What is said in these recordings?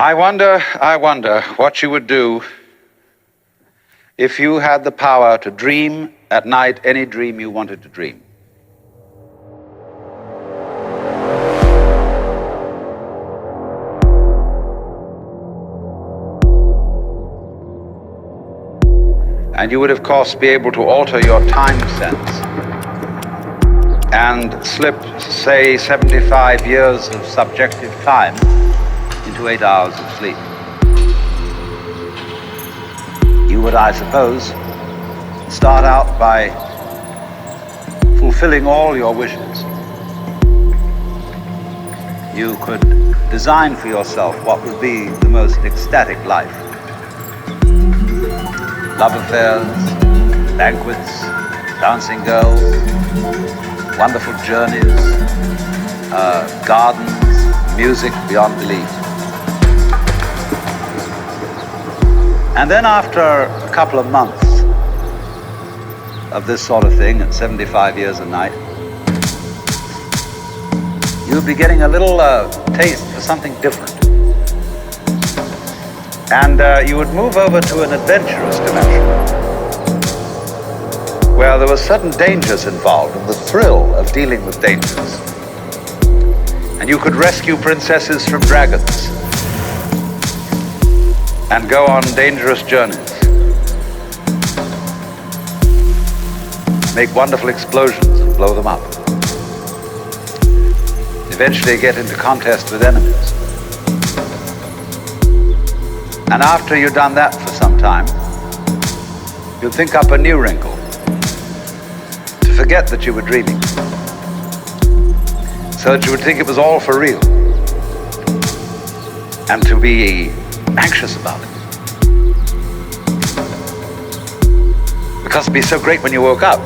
I wonder what you would do if you had the power to dream at night any dream you wanted to dream. And you would, of course, be able to alter your time sense and slip, say, 75 years of subjective time into 8 hours of sleep. You would, I suppose, start out by fulfilling all your wishes. You could design for yourself what would be the most ecstatic life. Love affairs, banquets, dancing girls, wonderful journeys, gardens, music beyond belief. And then after a couple of months of this sort of thing at 75 years a night, you'll be getting a little taste for something different. And you would move over to an adventurous dimension where there were certain dangers involved and the thrill of dealing with dangers. And you could rescue princesses from dragons and go on dangerous journeys, make wonderful explosions and blow them up, eventually get into contest with enemies. And after you've done that for some time, you'll think up a new wrinkle to forget that you were dreaming, so that you would think it was all for real, and to be anxious about it. Because it'd be so great when you woke up.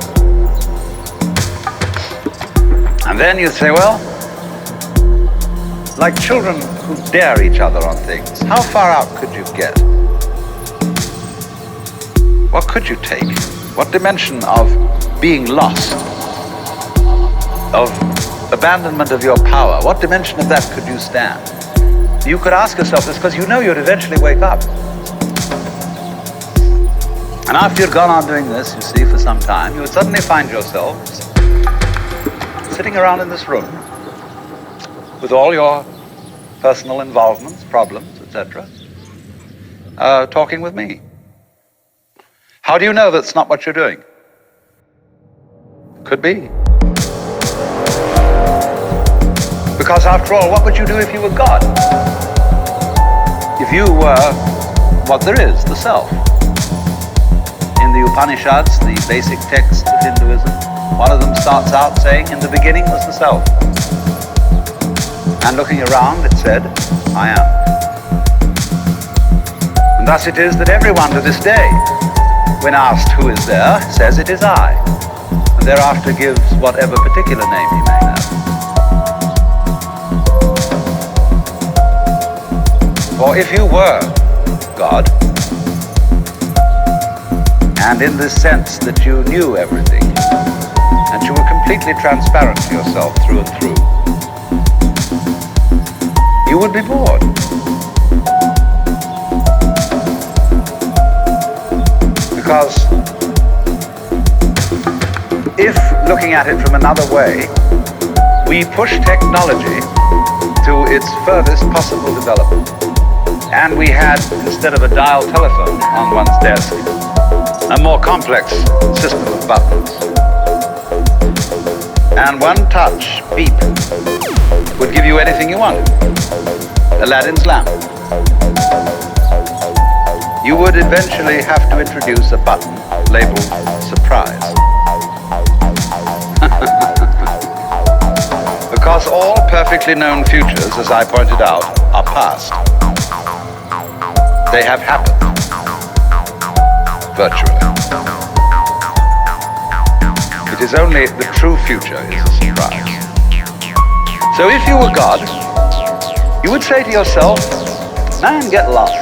And then you'd say, well, like children who dare each other on things, how far out could you get? What could you take? What dimension of being lost, of abandonment of your power, what dimension of that could you stand? You could ask yourself this because you know you'd eventually wake up. And after you'd gone on doing this, you see, for some time, you would suddenly find yourself sitting around in this room with all your personal involvements, problems, etc., talking with me. How do you know that's not what you're doing? Could be. Because after all, what would you do if you were God? If you were what there is, the self. In the Upanishads, the basic text of Hinduism, one of them starts out saying, in the beginning was the self. And looking around, it said, I am. And thus it is that everyone to this day, when asked who is there, says it is I. And thereafter gives whatever particular name he may have. For if you were God, and in the sense that you knew everything, and you were completely transparent to yourself through and through, you would be bored. Because if, looking at it from another way, we push technology to its furthest possible development, and we had, instead of a dial telephone on one's desk, a more complex system of buttons, and one touch, beep, would give you anything you wanted. Aladdin's lamp. You would eventually have to introduce a button labeled surprise. Because all perfectly known futures, as I pointed out, are past. They have happened, virtually. It is only the true future is a surprise. So if you were God, you would say to yourself, man, get lost.